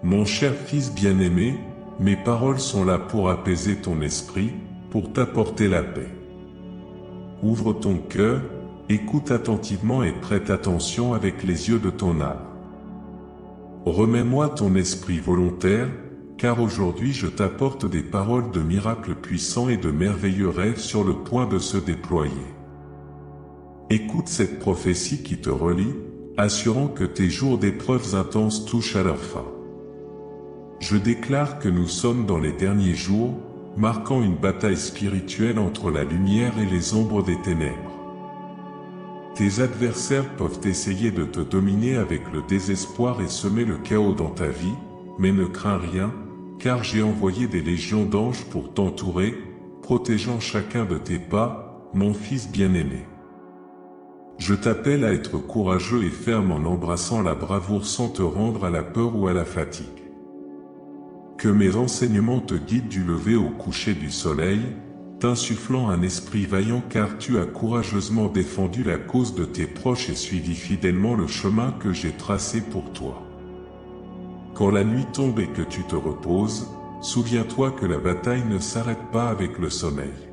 Mon cher fils bien-aimé, mes paroles sont là pour apaiser ton esprit, pour t'apporter la paix. Ouvre ton cœur, écoute attentivement et prête attention avec les yeux de ton âme. Remets-moi ton esprit volontaire, car aujourd'hui je t'apporte des paroles de miracles puissants et de merveilleux rêves sur le point de se déployer. Écoute cette prophétie qui te relie, assurant que tes jours d'épreuves intenses touchent à leur fin. Je déclare que nous sommes dans les derniers jours, marquant une bataille spirituelle entre la lumière et les ombres des ténèbres. Tes adversaires peuvent essayer de te dominer avec le désespoir et semer le chaos dans ta vie, mais ne crains rien, car j'ai envoyé des légions d'anges pour t'entourer, protégeant chacun de tes pas, mon fils bien-aimé. Je t'appelle à être courageux et ferme en embrassant la bravoure sans te rendre à la peur ou à la fatigue. Que mes enseignements te guident du lever au coucher du soleil, t'insufflant un esprit vaillant car tu as courageusement défendu la cause de tes proches et suivi fidèlement le chemin que j'ai tracé pour toi. Quand la nuit tombe et que tu te reposes, souviens-toi que la bataille ne s'arrête pas avec le sommeil.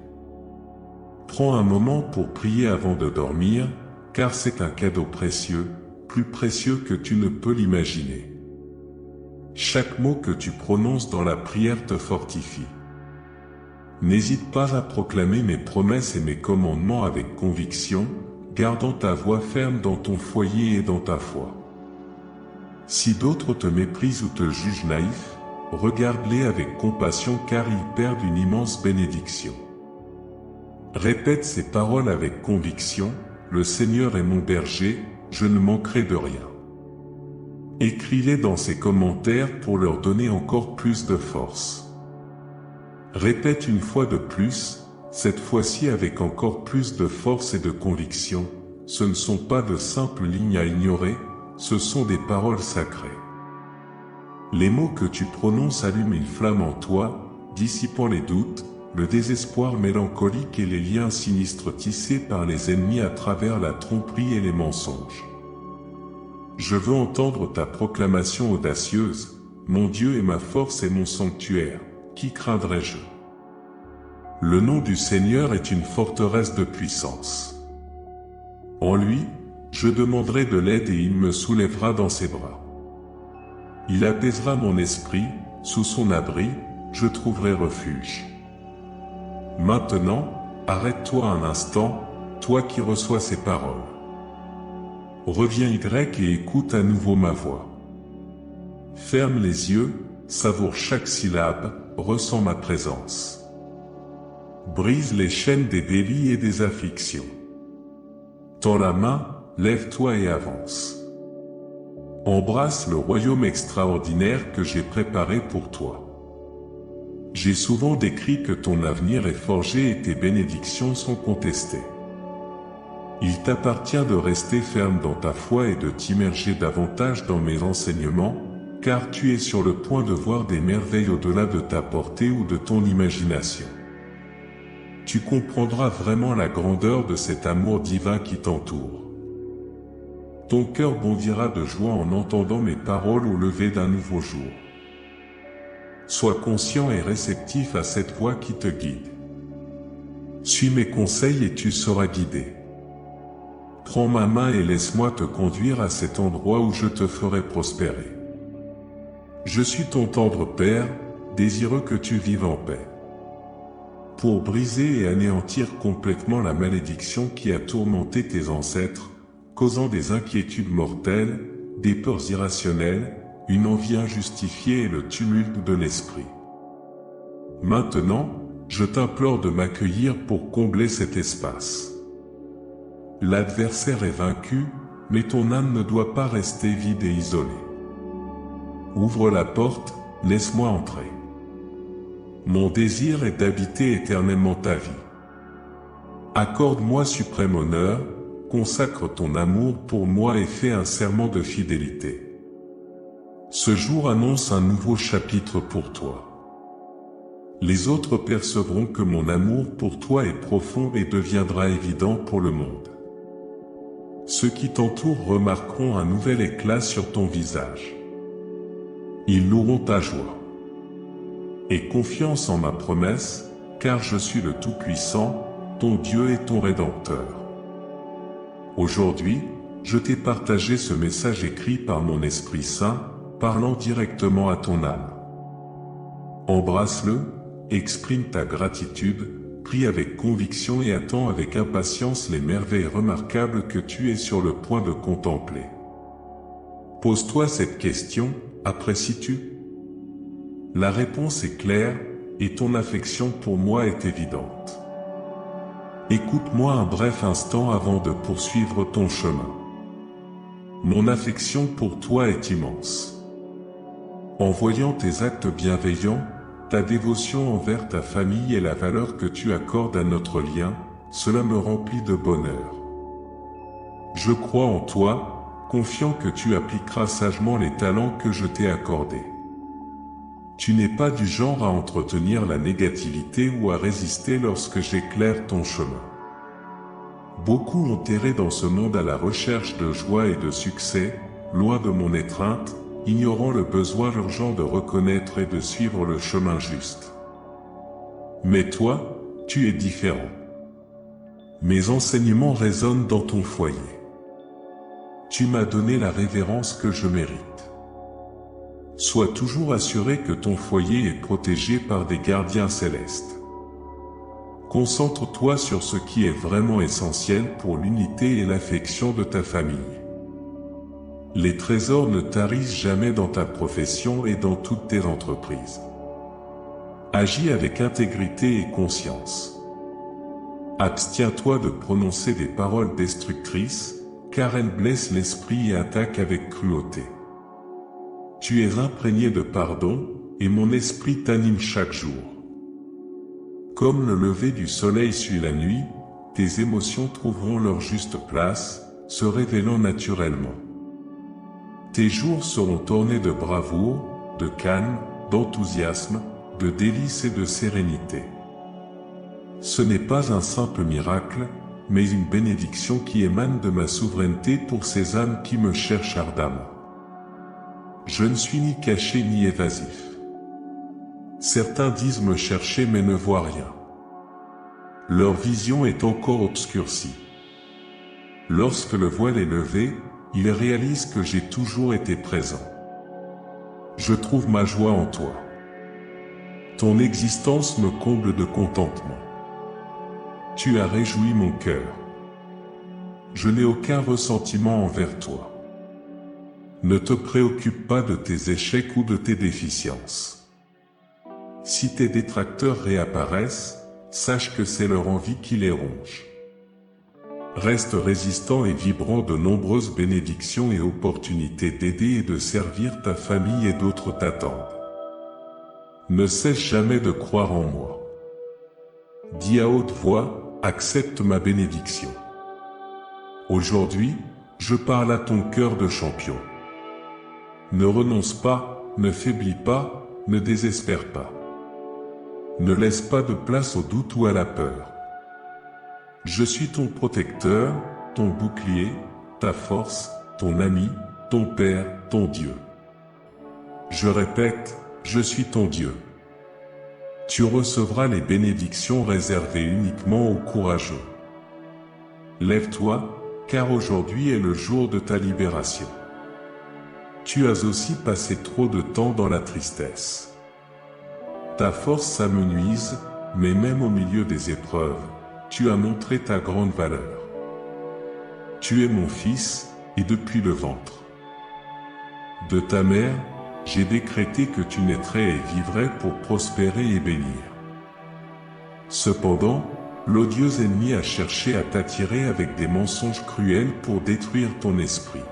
Prends un moment pour prier avant de dormir, car c'est un cadeau précieux, plus précieux que tu ne peux l'imaginer. Chaque mot que tu prononces dans la prière te fortifie. N'hésite pas à proclamer mes promesses et mes commandements avec conviction, gardant ta voix ferme dans ton foyer et dans ta foi. Si d'autres te méprisent ou te jugent naïf, regarde-les avec compassion car ils perdent une immense bénédiction. Répète ces paroles avec conviction, le Seigneur est mon berger, je ne manquerai de rien. Écris-les dans ces commentaires pour leur donner encore plus de force. Répète une fois de plus, cette fois-ci avec encore plus de force et de conviction, ce ne sont pas de simples lignes à ignorer, ce sont des paroles sacrées. Les mots que tu prononces allument une flamme en toi, dissipant les doutes, le désespoir mélancolique et les liens sinistres tissés par les ennemis à travers la tromperie et les mensonges. Je veux entendre ta proclamation audacieuse, mon Dieu est ma force et mon sanctuaire, qui craindrais-je? Le nom du Seigneur est une forteresse de puissance. En lui, je demanderai de l'aide et il me soulèvera dans ses bras. Il apaisera mon esprit, sous son abri, je trouverai refuge. Maintenant, arrête-toi un instant, toi qui reçois ces paroles. Reviens et écoute à nouveau ma voix. Ferme les yeux, savoure chaque syllabe, ressens ma présence. Brise les chaînes des délits et des afflictions. Tends la main, lève-toi et avance. Embrasse le royaume extraordinaire que j'ai préparé pour toi. J'ai souvent décrit que ton avenir est forgé et tes bénédictions sont contestées. Il t'appartient de rester ferme dans ta foi et de t'immerger davantage dans mes enseignements, car tu es sur le point de voir des merveilles au-delà de ta portée ou de ton imagination. Tu comprendras vraiment la grandeur de cet amour divin qui t'entoure. Ton cœur bondira de joie en entendant mes paroles au lever d'un nouveau jour. Sois conscient et réceptif à cette voix qui te guide. Suis mes conseils et tu seras guidé. Prends ma main et laisse-moi te conduire à cet endroit où je te ferai prospérer. Je suis ton tendre Père, désireux que tu vives en paix. Pour briser et anéantir complètement la malédiction qui a tourmenté tes ancêtres, causant des inquiétudes mortelles, des peurs irrationnelles, une envie injustifiée et le tumulte de l'esprit. Maintenant, je t'implore de m'accueillir pour combler cet espace. L'adversaire est vaincu, mais ton âme ne doit pas rester vide et isolée. Ouvre la porte, laisse-moi entrer. Mon désir est d'habiter éternellement ta vie. Accorde-moi suprême honneur, consacre ton amour pour moi et fais un serment de fidélité. Ce jour annonce un nouveau chapitre pour toi. Les autres percevront que mon amour pour toi est profond et deviendra évident pour le monde. Ceux qui t'entourent remarqueront un nouvel éclat sur ton visage. Ils loueront ta joie. Aie confiance en ma promesse, car je suis le Tout-Puissant, ton Dieu et ton Rédempteur. Aujourd'hui, je t'ai partagé ce message écrit par mon Esprit Saint, parlant directement à ton âme. Embrasse-le, exprime ta gratitude, prie avec conviction et attends avec impatience les merveilles remarquables que tu es sur le point de contempler. Pose-toi cette question, apprécies-tu? La réponse est claire, et ton affection pour moi est évidente. Écoute-moi un bref instant avant de poursuivre ton chemin. Mon affection pour toi est immense. En voyant tes actes bienveillants, ta dévotion envers ta famille et la valeur que tu accordes à notre lien, cela me remplit de bonheur. Je crois en toi, confiant que tu appliqueras sagement les talents que je t'ai accordés. Tu n'es pas du genre à entretenir la négativité ou à résister lorsque j'éclaire ton chemin. Beaucoup ont erré dans ce monde à la recherche de joie et de succès, loin de mon étreinte, ignorant le besoin urgent de reconnaître et de suivre le chemin juste. Mais toi, tu es différent. Mes enseignements résonnent dans ton foyer. Tu m'as donné la révérence que je mérite. Sois toujours assuré que ton foyer est protégé par des gardiens célestes. Concentre-toi sur ce qui est vraiment essentiel pour l'unité et l'affection de ta famille. Les trésors ne tarissent jamais dans ta profession et dans toutes tes entreprises. Agis avec intégrité et conscience. Abstiens-toi de prononcer des paroles destructrices, car elles blessent l'esprit et attaquent avec cruauté. Tu es imprégné de pardon, et mon esprit t'anime chaque jour. Comme le lever du soleil suit la nuit, tes émotions trouveront leur juste place, se révélant naturellement. Tes jours seront ornés de bravoure, de calme, d'enthousiasme, de délices et de sérénité. Ce n'est pas un simple miracle, mais une bénédiction qui émane de ma souveraineté pour ces âmes qui me cherchent ardemment. Je ne suis ni caché ni évasif. Certains disent me chercher mais ne voient rien. Leur vision est encore obscurcie. Lorsque le voile est levé, ils réalisent que j'ai toujours été présent. Je trouve ma joie en toi. Ton existence me comble de contentement. Tu as réjoui mon cœur. Je n'ai aucun ressentiment envers toi. Ne te préoccupe pas de tes échecs ou de tes déficiences. Si tes détracteurs réapparaissent, sache que c'est leur envie qui les ronge. Reste résistant et vibrant, de nombreuses bénédictions et opportunités d'aider et de servir ta famille et d'autres t'attendent. Ne cesse jamais de croire en moi. Dis à haute voix, accepte ma bénédiction. Aujourd'hui, je parle à ton cœur de champion. Ne renonce pas, ne faiblis pas, ne désespère pas. Ne laisse pas de place au doute ou à la peur. Je suis ton protecteur, ton bouclier, ta force, ton ami, ton Père, ton Dieu. Je répète, je suis ton Dieu. Tu recevras les bénédictions réservées uniquement aux courageux. Lève-toi, car aujourd'hui est le jour de ta libération. Tu as aussi passé trop de temps dans la tristesse. Ta force s'amenuise, mais même au milieu des épreuves, tu as montré ta grande valeur. Tu es mon fils, et depuis le ventre de ta mère, j'ai décrété que tu naîtrais et vivrais pour prospérer et bénir. Cependant, l'odieux ennemi a cherché à t'attirer avec des mensonges cruels pour détruire ton esprit.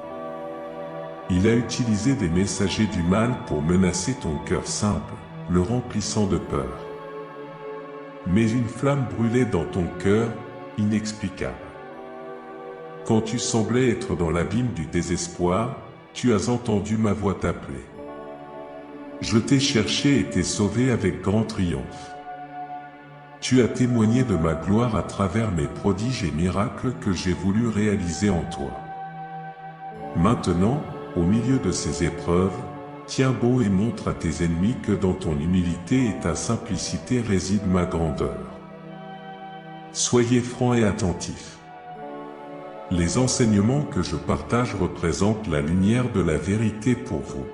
Il a utilisé des messagers du mal pour menacer ton cœur simple, le remplissant de peur. Mais une flamme brûlait dans ton cœur, inexplicable. Quand tu semblais être dans l'abîme du désespoir, tu as entendu ma voix t'appeler. Je t'ai cherché et t'ai sauvé avec grand triomphe. Tu as témoigné de ma gloire à travers mes prodiges et miracles que j'ai voulu réaliser en toi. Maintenant, au milieu de ces épreuves, tiens bon et montre à tes ennemis que dans ton humilité et ta simplicité réside ma grandeur. Soyez francs et attentifs. Les enseignements que je partage représentent la lumière de la vérité pour vous.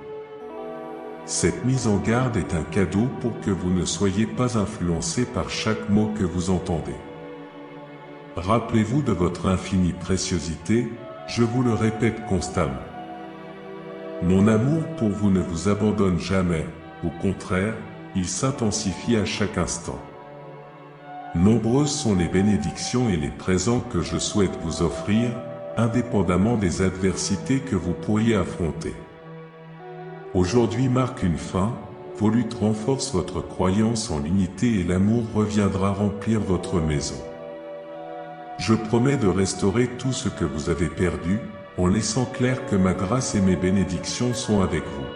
Cette mise en garde est un cadeau pour que vous ne soyez pas influencés par chaque mot que vous entendez. Rappelez-vous de votre infinie préciosité, je vous le répète constamment. Mon amour pour vous ne vous abandonne jamais, au contraire, il s'intensifie à chaque instant. Nombreuses sont les bénédictions et les présents que je souhaite vous offrir, indépendamment des adversités que vous pourriez affronter. Aujourd'hui marque une fin, vos luttes renforcent votre croyance en l'unité et l'amour reviendra remplir votre maison. Je promets de restaurer tout ce que vous avez perdu, en laissant clair que ma grâce et mes bénédictions sont avec vous.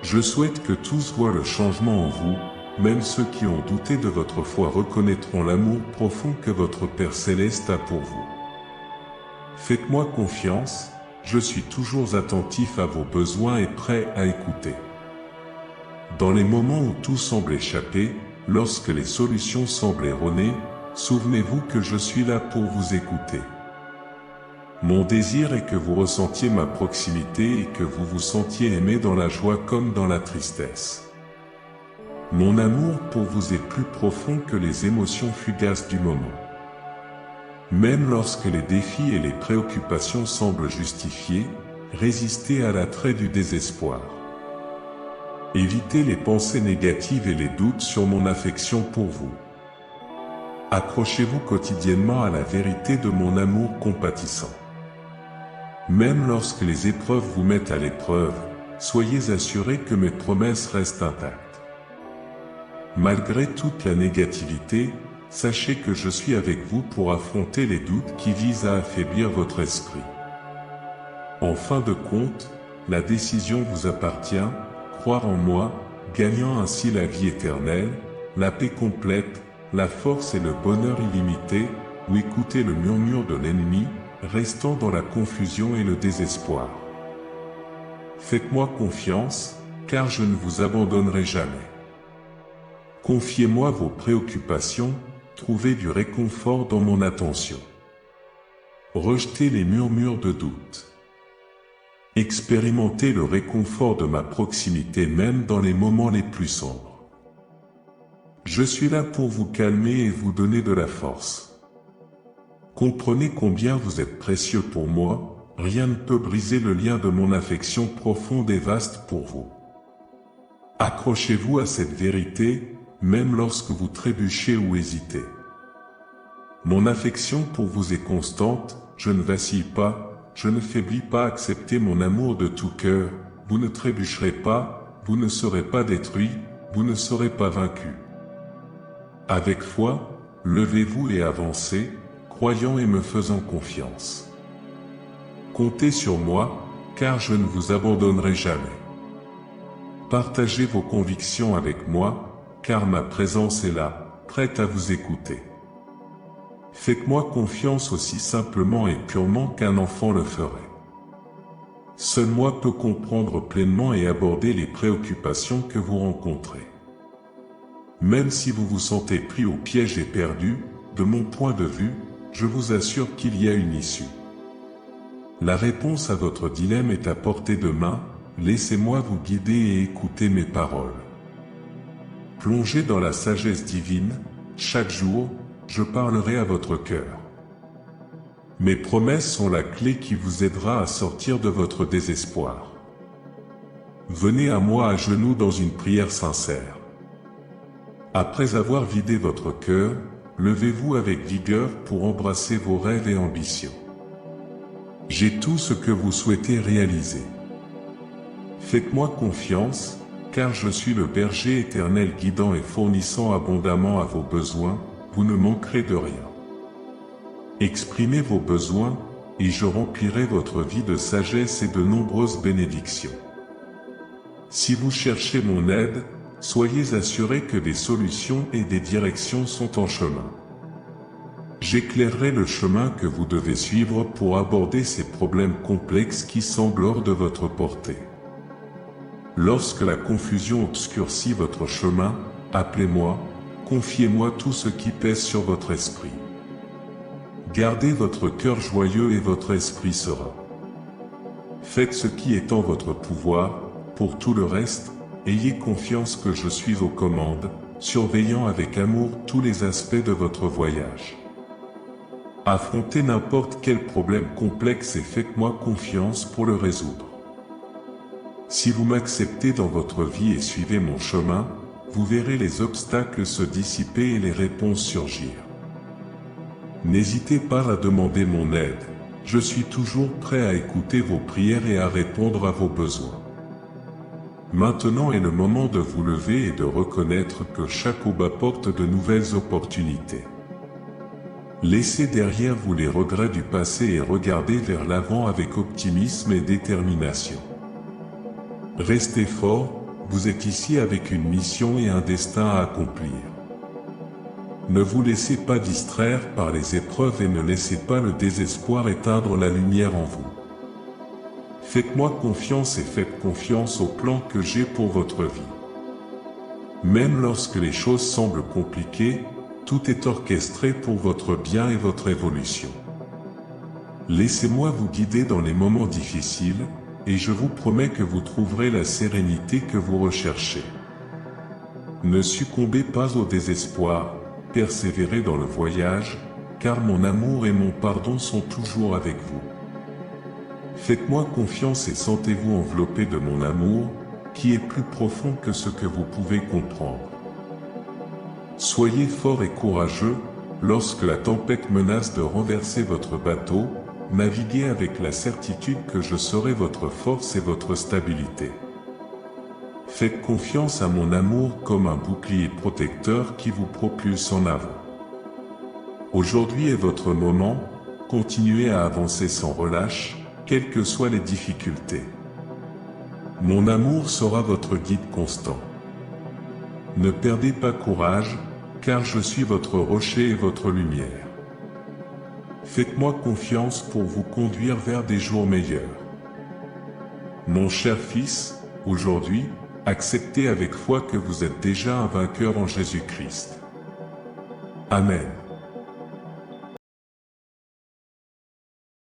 Je souhaite que tous voient le changement en vous, même ceux qui ont douté de votre foi reconnaîtront l'amour profond que votre Père Céleste a pour vous. Faites-moi confiance, je suis toujours attentif à vos besoins et prêt à écouter. Dans les moments où tout semble échapper, lorsque les solutions semblent erronées, souvenez-vous que je suis là pour vous écouter. Mon désir est que vous ressentiez ma proximité et que vous vous sentiez aimé dans la joie comme dans la tristesse. Mon amour pour vous est plus profond que les émotions fugaces du moment. Même lorsque les défis et les préoccupations semblent justifiés, résistez à l'attrait du désespoir. Évitez les pensées négatives et les doutes sur mon affection pour vous. Accrochez-vous quotidiennement à la vérité de mon amour compatissant. Même lorsque les épreuves vous mettent à l'épreuve, soyez assurés que mes promesses restent intactes. Malgré toute la négativité, sachez que je suis avec vous pour affronter les doutes qui visent à affaiblir votre esprit. En fin de compte, la décision vous appartient, croire en moi, gagnant ainsi la vie éternelle, la paix complète, la force et le bonheur illimité, ou écouter le murmure de l'ennemi, restant dans la confusion et le désespoir. Faites-moi confiance, car je ne vous abandonnerai jamais. Confiez-moi vos préoccupations, trouvez du réconfort dans mon attention. Rejetez les murmures de doute. Expérimentez le réconfort de ma proximité même dans les moments les plus sombres. Je suis là pour vous calmer et vous donner de la force. Comprenez combien vous êtes précieux pour moi, rien ne peut briser le lien de mon affection profonde et vaste pour vous. Accrochez-vous à cette vérité, même lorsque vous trébuchez ou hésitez. Mon affection pour vous est constante, je ne vacille pas, je ne faiblis pas, acceptez mon amour de tout cœur, vous ne trébucherez pas, vous ne serez pas détruit, vous ne serez pas vaincu. Avec foi, levez-vous et avancez, croyant et me faisant confiance. Comptez sur moi, car je ne vous abandonnerai jamais. Partagez vos convictions avec moi, car ma présence est là, prête à vous écouter. Faites-moi confiance aussi simplement et purement qu'un enfant le ferait. Seul moi peux comprendre pleinement et aborder les préoccupations que vous rencontrez. Même si vous vous sentez pris au piège et perdu, de mon point de vue, je vous assure qu'il y a une issue. La réponse à votre dilemme est à portée de main, laissez-moi vous guider et écouter mes paroles. Plongez dans la sagesse divine, chaque jour, je parlerai à votre cœur. Mes promesses sont la clé qui vous aidera à sortir de votre désespoir. Venez à moi à genoux dans une prière sincère. Après avoir vidé votre cœur, levez-vous avec vigueur pour embrasser vos rêves et ambitions. J'ai tout ce que vous souhaitez réaliser. Faites-moi confiance, car je suis le berger éternel guidant et fournissant abondamment à vos besoins, vous ne manquerez de rien. Exprimez vos besoins, et je remplirai votre vie de sagesse et de nombreuses bénédictions. Si vous cherchez mon aide, soyez assurés que des solutions et des directions sont en chemin. J'éclairerai le chemin que vous devez suivre pour aborder ces problèmes complexes qui semblent hors de votre portée. Lorsque la confusion obscurcit votre chemin, appelez-moi, confiez-moi tout ce qui pèse sur votre esprit. Gardez votre cœur joyeux et votre esprit serein. Faites ce qui est en votre pouvoir, pour tout le reste, ayez confiance que je suis aux commandes, surveillant avec amour tous les aspects de votre voyage. Affrontez n'importe quel problème complexe et faites-moi confiance pour le résoudre. Si vous m'acceptez dans votre vie et suivez mon chemin, vous verrez les obstacles se dissiper et les réponses surgir. N'hésitez pas à demander mon aide, je suis toujours prêt à écouter vos prières et à répondre à vos besoins. Maintenant est le moment de vous lever et de reconnaître que chaque aube apporte de nouvelles opportunités. Laissez derrière vous les regrets du passé et regardez vers l'avant avec optimisme et détermination. Restez fort, vous êtes ici avec une mission et un destin à accomplir. Ne vous laissez pas distraire par les épreuves et ne laissez pas le désespoir éteindre la lumière en vous. Faites-moi confiance et faites confiance au plan que j'ai pour votre vie. Même lorsque les choses semblent compliquées, tout est orchestré pour votre bien et votre évolution. Laissez-moi vous guider dans les moments difficiles, et je vous promets que vous trouverez la sérénité que vous recherchez. Ne succombez pas au désespoir, persévérez dans le voyage, car mon amour et mon pardon sont toujours avec vous. Faites-moi confiance et sentez-vous enveloppé de mon amour, qui est plus profond que ce que vous pouvez comprendre. Soyez fort et courageux, lorsque la tempête menace de renverser votre bateau, naviguez avec la certitude que je serai votre force et votre stabilité. Faites confiance à mon amour comme un bouclier protecteur qui vous propulse en avant. Aujourd'hui est votre moment, continuez à avancer sans relâche, quelles que soient les difficultés. Mon amour sera votre guide constant. Ne perdez pas courage, car je suis votre rocher et votre lumière. Faites-moi confiance pour vous conduire vers des jours meilleurs. Mon cher fils, aujourd'hui, acceptez avec foi que vous êtes déjà un vainqueur en Jésus-Christ. Amen.